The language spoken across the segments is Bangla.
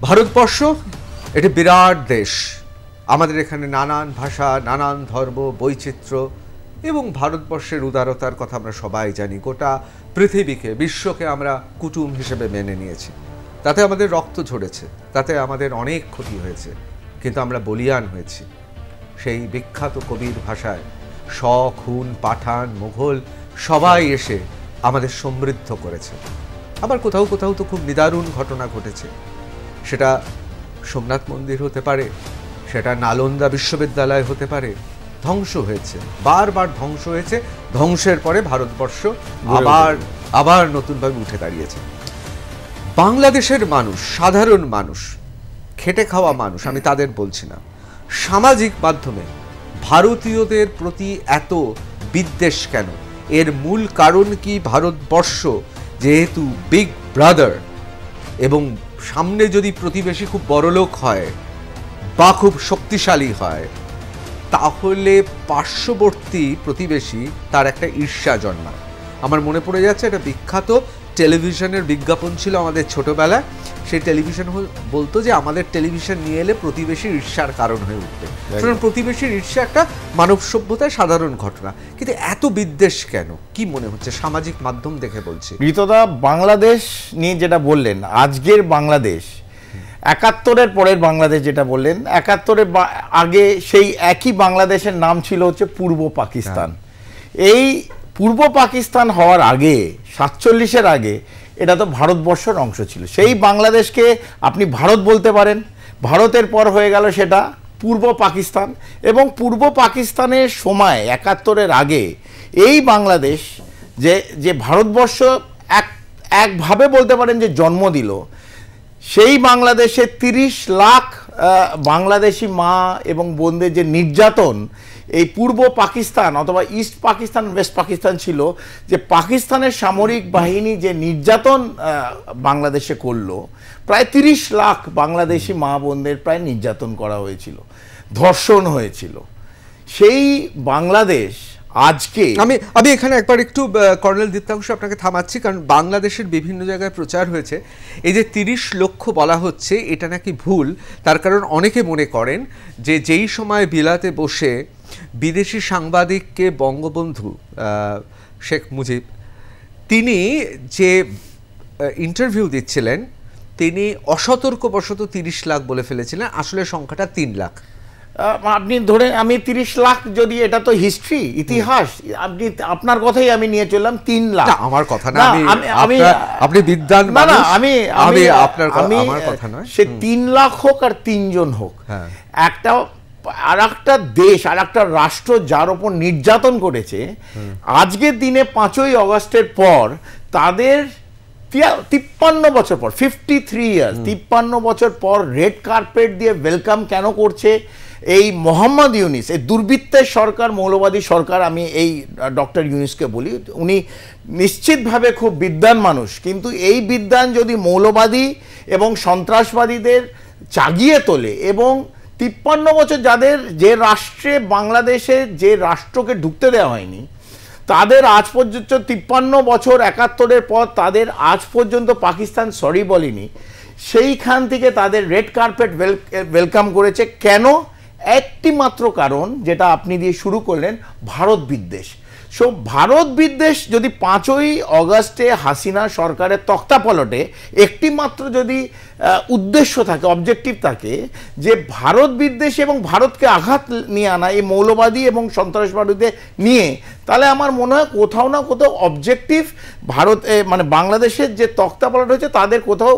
ভারতবর্ষ এটা বিরাট দেশ। আমাদের এখানে নানান ভাষা, নানান ধর্ম, বৈচিত্র্য এবং ভারতবর্ষের উদারতার কথা আমরা সবাই জানি। গোটা পৃথিবীকে, বিশ্বকে আমরা কুটুম হিসেবে মেনে নিয়েছি। তাতে আমাদের রক্ত ঝরেছে, তাতে আমাদের অনেক ক্ষতি হয়েছে, কিন্তু আমরা বলিয়ান হয়েছি। সেই বিখ্যাত কবির ভাষায় শক, হুন, পাঠান, মুঘল সবাই এসে আমাদের সমৃদ্ধ করেছে। আবার কোথাও কোথাও তো খুব নিদারুণ ঘটনা ঘটেছে। সেটা সোমনাথ মন্দির হতে পারে, সেটা নালন্দা বিশ্ববিদ্যালয় হতে পারে। ধ্বংস হয়েছে, বারবার ধ্বংস হয়েছে। ধ্বংসের পরে ভারতবর্ষ আবার নতুনভাবে উঠে দাঁড়িয়েছে। বাংলাদেশের মানুষ, সাধারণ মানুষ, খেটে খাওয়া মানুষ, আমি তাদের বলছি না, সামাজিক মাধ্যমে ভারতীয়দের প্রতি এত বিদ্বেষ কেন? এর মূল কারণ কি ভারতবর্ষ যেহেতু বিগ ব্রাদার এবং সামনে যদি প্রতিবেশী খুব বড়লোক হয় বা খুব শক্তিশালী হয়, তাহলে পার্শ্ববর্তী প্রতিবেশী তার একটা ঈর্ষা জন্মায়। আমার মনে পড়ে যাচ্ছে একটা বিখ্যাত টেলিভিশনের বিজ্ঞাপন ছিল আমাদের ছোটবেলায়। সেই টেলিভিশন বলতো যে আমাদের টেলিভিশন নিয়ে এলে প্রতিবেশীর ঈর্ষার কারণ হয়ে উঠবে। কারণ প্রতিবেশীর ঈর্ষা একটা মানব সভ্যতায় সাধারণ ঘটনা, কিন্তু এত বিদ্বেষ কেন? কি মনে হচ্ছে? সামাজিক মাধ্যম দেখে বলছি। ঋতদা, বাংলাদেশ নিয়ে যেটা বললেন, আজকের বাংলাদেশ, ৭১-এর পরের বাংলাদেশ যেটা বললেন, ৭১-এর আগে সেই একই বাংলাদেশের নাম ছিল হচ্ছে পূর্ব পাকিস্তান। এই পূর্ব পাকিস্তান হওয়ার আগে, ৪৭-এর আগে, এটা তো ভারতবর্ষের অংশ ছিল। সেই বাংলাদেশকে আপনি ভারত বলতে পারেন। ভারতের পর হয়ে গেল সেটা পূর্ব পাকিস্তান। এবং পূর্ব পাকিস্তানের সময় ৭১-এর আগে এই বাংলাদেশ যে ভারতবর্ষ একভাবে বলতে পারেন যে জন্ম দিল, সেই বাংলাদেশে ৩০ লাখ বাংলাদেশি মা এবং বোনদের যে নির্যাতন এই পূর্ব পাকিস্তান অথবা ইস্ট পাকিস্তান, ওয়েস্ট পাকিস্তান ছিল, যে পাকিস্তানের সামরিক বাহিনী যে নির্যাতন বাংলাদেশে করলো, প্রায় ৩০ লাখ বাংলাদেশি মা বোনদের প্রায় নির্যাতন করা হয়েছিল, ধর্ষণ হয়েছিল। সেই বাংলাদেশ আজকে আমি এখানে একবার একটু কর্নেল দীপ্তাংশু আপনাকে থামাচ্ছি, কারণ বাংলাদেশের বিভিন্ন জায়গায় প্রচার হয়েছে এই যে ৩০ লক্ষ বলা হচ্ছে, এটা নাকি ভুল। তার কারণ অনেকে মনে করেন যে যেই সময় বিলাতে বসে বিদেশি সাংবাদিককে বঙ্গবন্ধু শেখ মুজিব তিনি যে ইন্টারভিউ দিচ্ছিলেন, তিনি অসতর্কবশত ৩০ লাখ বলে ফেলেছিলেন, আসলে সংখ্যাটা ৩ লাখ। আপনি ধরে আমি ৩০ লাখ, যদি এটা তো হিস্ট্রি, ইতিহাস, আপনার কথাই আমি নিয়ে চললাম ৩ লাখ। আমার কথা না, আপনি বিদ্বান মানুষ, আমি আপনার আমার কথা নয়। সে ৩ লাখ হোক আর ৩ জন হোক, আর একটা দেশ, আর একটা রাষ্ট্র যার ওপর নির্যাতন করেছে, আজকের দিনে ৫ই অগস্টের পর তাদের ৫৩ বছর পর, 53 ইয়ার্স, ৫৩ বছর পর রেড কার্পেট দিয়ে ওয়েলকাম কেন করছে এই মোহাম্মদ ইউনিস, এই দুর্বৃত্তের সরকার, মৌলবাদী সরকার? আমি এই ডক্টর ইউনিসকে বলি, উনি নিশ্চিতভাবে খুব বিদ্বান মানুষ, কিন্তু এই বিদ্বান যদি মৌলবাদী এবং সন্ত্রাসবাদীদের জাগিয়ে তোলে, এবং ৫৩ বছর যাদের, যে রাষ্ট্রে, বাংলাদেশে যে রাষ্ট্রকে ঢুকতে দেওয়া হয়নি, তাদের আজ পর্যন্ত ৫৩ বছর, ৭১-এর পর তাদের আজ পর্যন্ত পাকিস্তান সরি বলেনি, সেইখান থেকে তাদের রেড কার্পেট ওয়েলকাম করেছে। কেন? একটি মাত্র কারণ, যেটা আপনি দিয়ে শুরু করলেন, ভারত বিদ্বেষ। সো ভারত বিদ্বেষ যদি ৫ই অগস্টে হাসিনা সরকারের তক্তাপলটে একটি মাত্র যদি উদ্দেশ্য থাকে, অবজেক্টিভ থাকে, যে ভারত বিদ্বেষ এবং ভারতকে আঘাত নিয়ে আনা, এই মৌলবাদী এবং সন্ত্রাসবাদীদের নিয়ে, তাহলে আমার মনে হয় কোথাও না কোথাও অবজেক্টিভ ভারত, মানে বাংলাদেশের যে তক্তাপলট হয়েছে, তাদের কোথাও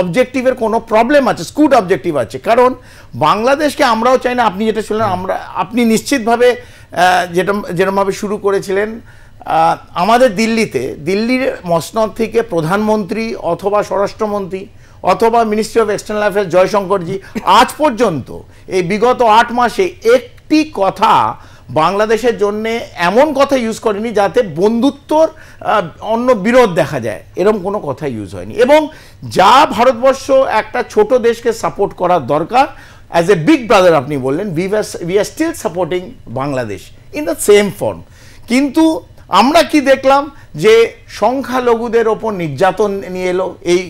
অবজেক্টিভের কোনো প্রবলেম আছে, স্কুড অবজেক্টিভ আছে। কারণ বাংলাদেশকে আমরাও চাই না, আপনি যেটা শুনলেন, আপনি নিশ্চিতভাবে যেরকমভাবে শুরু করেছিলেন, আমাদের দিল্লির মসনদ থেকে প্রধানমন্ত্রী অথবা স্বরাষ্ট্রমন্ত্রী অথবা মিনিস্ট্রি অফ এক্সটার্নাল অ্যাফেয়ার্স জয়শঙ্করজি আজ পর্যন্ত এই বিগত ৮ মাসে একটি কথা বাংলাদেশের জন্য এমন কথা ইউজ করেনি যাতে বন্ধুত্বর অন্য বিরোধ দেখা যায়, এরকম কোনো কথা ইউজ হয়নি। এবং যা ভারতবর্ষ একটা ছোট দেশকে সাপোর্ট করার দরকার, অ্যাজ এ বিগ ব্রাদার আপনি বললেন, we are still supporting Bangladesh in the same form. কিন্তু আমরা কি দেখলাম যে সংখ্যালঘুদের ওপর নির্যাতন নিয়ে এলো এই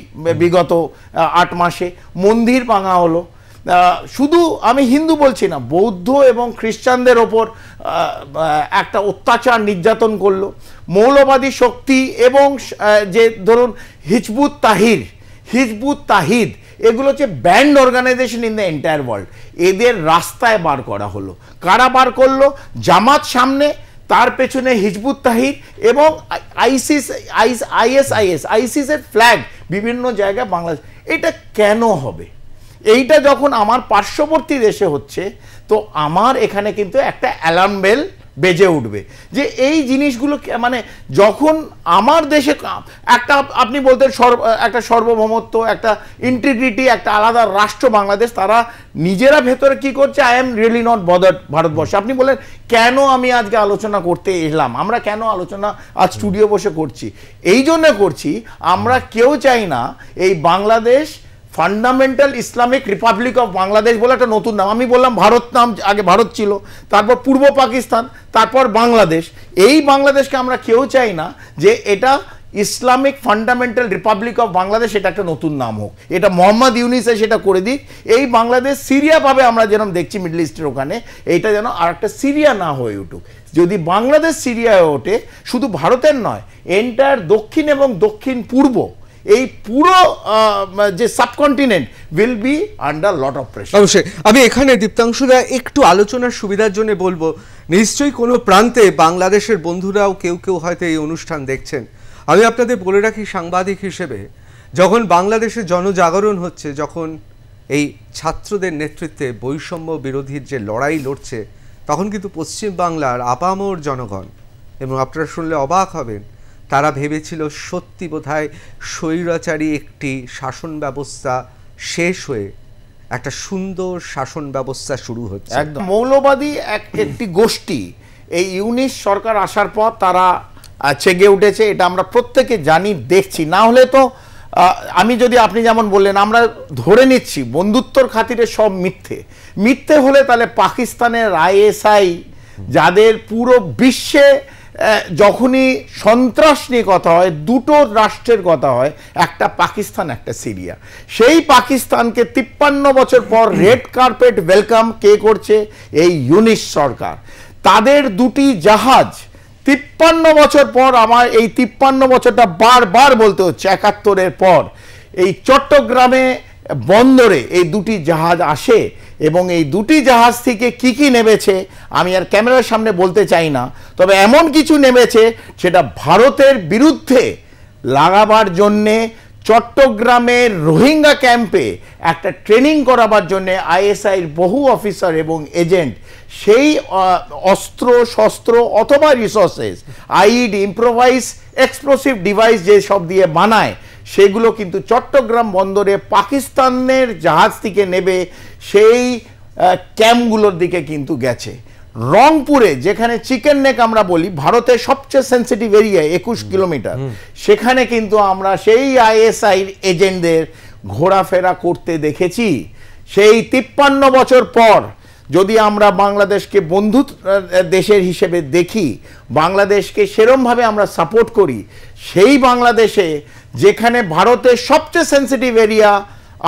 বিগত 8 মাসে, মন্দির ভাঙা হলো। শুধু আমি হিন্দু বলছি না, বৌদ্ধ এবং খ্রিস্টানদের ওপর একটা অত্যাচার নির্যাতন করলো। মৌলবাদী শক্তি এবং যে ধরুন হিজবুত তাহিদ এগুলো হচ্ছে banned organisation in the entire world, এদের রাস্তায় বার করা হলো। কারা বার করলো? জামাত সামনে, তার পেছনে হিজবুত তাহিদ এবং আইএসআইএস ফ্ল্যাগ বিভিন্ন জায়গায় বাংলাদেশ। এটা কেন হবে? এইটা যখন আমার পার্শ্ববর্তী দেশে হচ্ছে, তো আমার এখানে কিন্তু একটা অ্যালার্ম বেল বেজে উঠবে যে এই জিনিসগুলো মানে যখন আমার দেশে একটা আপনি বলতেন একটা সার্বভৌমত্ব, একটা ইন্টিগ্রিটি, একটা আলাদা রাষ্ট্র বাংলাদেশ, তারা নিজেরা ভেতরে কি করছে, I am really not bothered Bharatvarsha. আপনি বলেন কেন আমি আজকে আলোচনা করতে এলাম, আমরা কেন আলোচনা আজ স্টুডিও বসে করছি? এই জন্য করছি, আমরা কেউ চাই না এই Bangladesh fundamental Islamic Republic of Bangladesh বলে একটা নতুন নাম। আমি বললাম ভারত নাম, আগে ভারত ছিল, তারপর পূর্ব পাকিস্তান, তারপর বাংলাদেশ। এই বাংলাদেশকে আমরা কেউ চাই না যে এটা Islamic fundamental Republic of Bangladesh, এটা একটা নতুন নাম হোক। এটা মোহাম্মদ ইউনিসে সেটা করে দিক। এই বাংলাদেশ সিরিয়া পাবে, আমরা যেরকম দেখছি মিডল ইস্টের ওখানে, এইটা যেন আর একটা সিরিয়া না হয়ে উঠুক। যদি বাংলাদেশ সিরিয়ায় ওঠে, শুধু ভারতের নয়, এন্টায়ার দক্ষিণ এবং দক্ষিণ পূর্ব, এই পুরো যে subcontinent will be under lot of pressure. অবশ্যই আমি এখানে দীপ্তাংশুদা একটু আলোচনার সুবিধার জন্য বলবো, নিশ্চয়ই কোনো প্রান্তে বাংলাদেশের বন্ধুরাও কেউ হয়তো এই অনুষ্ঠান দেখছেন। আমি আপনাদের বলে রাখি সাংবাদিক হিসেবে, যখন বাংলাদেশে জনজাগরণ হচ্ছে, যখন এই ছাত্রদের নেতৃত্বে বৈষম্য বিরোধীর যে লড়াই লড়ছে, তখন কিন্তু পশ্চিমবাংলার আপামর জনগণ, এবং আপনারা শুনলে অবাক হবেন, তারা ভেবেছিল সত্যি বোধহয় স্বৈরাচারী একটি শাসন ব্যবস্থা শেষ হয়ে একটা সুন্দর শাসন ব্যবস্থা শুরু হচ্ছে। একদম মৌলবাদী একটি গোষ্ঠী এই ইউনিস সরকার আসার পর তারা চেগে উঠেছে, এটা আমরা প্রত্যেকে জানি, দেখছি। না হলে তো আমি যদি আপনি যেমন বললেন, আমরা ধরে নিচ্ছি বন্ধুত্বর খাতিরে সব মিথ্যে হলে তাহলে পাকিস্তানের আইএসআই, যাদের পুরো বিশ্বে যখনই সন্ত্রাস নিয়ে কথা হয়, দুটো রাষ্ট্রের কথা হয়, একটা পাকিস্তান একটা সিরিয়া, সেই পাকিস্তানকে 53 বছর পর রেড কার্পেট ওয়েলকাম কে করছে? এই ইউনিস সরকার। তাদের দুটি জাহাজ 53 বছর পর, আমার এই 53 বছরটা বারবার বলতে হচ্ছে, 71-এর পর এই চট্টগ্রামে বন্দরে এই দুটি জাহাজ আসে, এবং এই দুটি জাহাজ থেকে কি নেমেছে আমি আর ক্যামেরার সামনে বলতে চাই না, তবে এমন কিছু নেমেছে সেটা ভারতের বিরুদ্ধে লাগাবার জন্যে, চট্টগ্রামের রোহিঙ্গা ক্যাম্পে একটা ট্রেনিং করাবার জন্যে আইএসআইয়ের বহু অফিসার এবং এজেন্ট সেই অস্ত্র শস্ত্র অথবা resources, IED, improvise explosive device যে সব দিয়ে বানায়, সেগুলো কিন্তু চট্টগ্রাম বন্দরে পাকিস্তানের জাহাজ থেকে নেবে সেই ক্যাম্পগুলোর দিকে কিন্তু গেছে। রংপুরে, যেখানে চিকেন নেক আমরা বলি, ভারতের সবচেয়ে সেন্সিটিভ এরিয়া 21 কিলোমিটার, সেখানে কিন্তু আমরা সেই আইএসআই এজেন্টদের ঘোরাফেরা করতে দেখেছি। সেই 53 বছর পর যদি আমরা বাংলাদেশকে বন্ধু দেশের হিসেবে দেখি, বাংলাদেশকে সেরমভাবে আমরা সাপোর্ট করি, সেই বাংলাদেশে যেখানে ভারতের সবচেয়ে সেন্সিটিভ এরিয়া,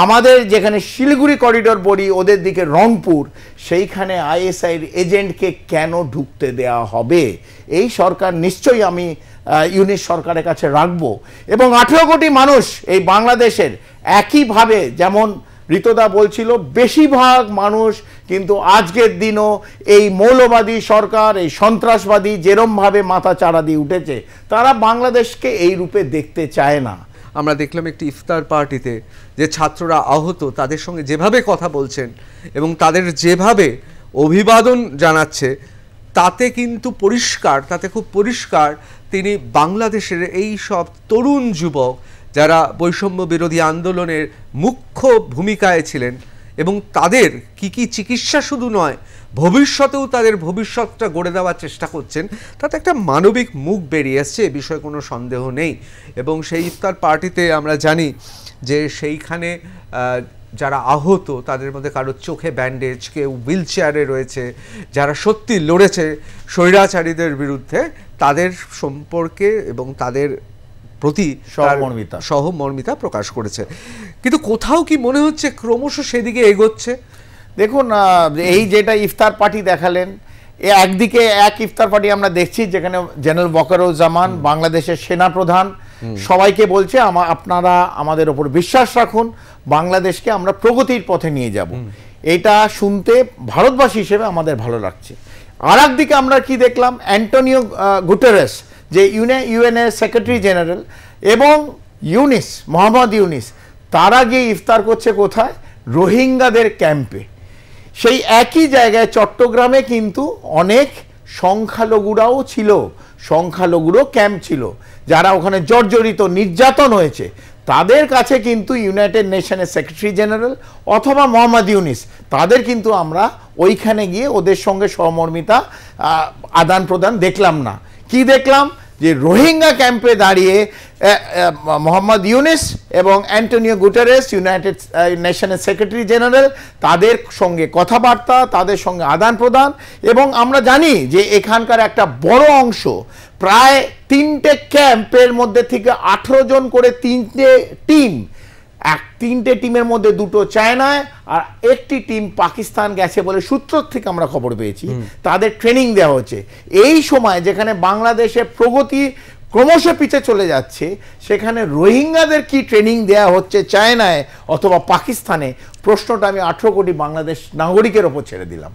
আমাদের যেখানে শিলিগুড়ি করিডোর বলি, ওদের দিকে রংপুর, সেইখানে আইএসআইয়ের এজেন্টকে কেন ঢুকতে দেওয়া হবে? এই সরকার নিশ্চয়ই আমি ইউনিস সরকারের কাছে রাখবো। এবং 18 কোটি মানুষ এই বাংলাদেশের, একইভাবে যেমন ঋতদা বলছিল, বেশিরভাগ মানুষ কিন্তু আজকের দিনও এই মৌলবাদী সরকার, এই সন্ত্রাসবাদী যেরমভাবে মাথা চাড়া দিয়ে উঠেছে, তারা বাংলাদেশকে এই রূপে দেখতে চায় না। আমরা দেখলাম একটি ইফতার পার্টিতে যে ছাত্ররা আহত, তাদের সঙ্গে যেভাবে কথা বলছেন এবং তাদের যেভাবে অভিবাদন জানাচ্ছে, তাতে কিন্তু খুব পরিষ্কার তিনি বাংলাদেশের এই সব তরুণ যুবক যারা বৈষম্য বিরোধী আন্দোলনের মুখ্য ভূমিকায় ছিলেন, এবং তাদের কি চিকিৎসা শুধু নয়, ভবিষ্যতেও তাদের ভবিষ্যৎটা গড়ে দেওয়ার চেষ্টা করছেন, তাতে একটা মানবিক মুখ বেরিয়ে আসছে, এ বিষয়ে কোনো সন্দেহ নেই। এবং সেই ইফতার পার্টিতে আমরা জানি যে সেইখানে যারা আহত তাদের মধ্যে কারোর চোখে ব্যান্ডেজ, কেউ হুইল চেয়ারে রয়েছে, যারা সত্যি লড়েছে স্বৈরাচারীদের বিরুদ্ধে, তাদের সম্পর্কে এবং তাদের প্রতি সহমর্মিতা প্রকাশ করেছে। কিন্তু কোথাও কি মনে হচ্ছে ক্রমশ সেদিকে এগোচ্ছে? দেখুন, এই যেটা ইফতার পার্টি দেখালেন, একদিকে এক ইফতার পার্টি আমরা দেখছি যেখানে জেনারেল ওয়াকারুজ্জামান বাংলাদেশের সেনাপ্রধান সবাইকে বলছে আপনারা আমাদের ওপর বিশ্বাস রাখুন, বাংলাদেশকে আমরা প্রগতির পথে নিয়ে যাব। এটা শুনতে ভারতবাসী হিসেবে আমাদের ভালো লাগছে। আর একদিকে আমরা কি দেখলাম, অ্যান্টোনিও গুটেরেস যে ইউএনএ সেক্রেটারি জেনারেল এবং মোহাম্মদ ইউনিস, তারা গিয়ে ইফতার করছে কোথায়? রোহিঙ্গাদের ক্যাম্পে। সেই একই জায়গায় চট্টগ্রামে কিন্তু অনেক সংখ্যালঘুরাও ছিল, সংখ্যালঘুরও ক্যাম্প ছিল, যারা ওখানে জর্জরিত নির্যাতন হয়েছে। তাদের কাছে কিন্তু ইউনাইটেড নেশনের সেক্রেটারি জেনারেল অথবা মোহাম্মদ ইউনিস, তাদের কিন্তু আমরা ওইখানে গিয়ে ওদের সঙ্গে সহমর্মিতা আদান প্রদান দেখলাম না। কি দেখলাম? যে রোহিঙ্গা ক্যাম্পে দাঁড়িয়ে মোহাম্মদ ইউনিস এবং অ্যান্টোনিও গুটেরেস, ইউনাইটেড নেশনের সেক্রেটারি জেনারেল, তাদের সঙ্গে কথাবার্তা, তাদের সঙ্গে আদান প্রদান। এবং আমরা জানি যে এখানকার একটা বড় অংশ, প্রায় 3টে ক্যাম্পের মধ্যে থেকে 18 জন করে 3টে টিম, 3টে টিমের মধ্যে 2টো চায়নায় আর 1টি টিম পাকিস্তান গেছে বলে সূত্র থেকে আমরা খবর পেয়েছি। তাদের ট্রেনিং দেওয়া হচ্ছে। এই সময় যেখানে বাংলাদেশের প্রগতি ক্রমশ পিছিয়ে চলে যাচ্ছে, সেখানে রোহিঙ্গাদের কি ট্রেনিং দেওয়া হচ্ছে চায়নায় অথবা পাকিস্তানে? প্রশ্নটা আমি 18 কোটি বাংলাদেশ নাগরিকের ওপর ছেড়ে দিলাম।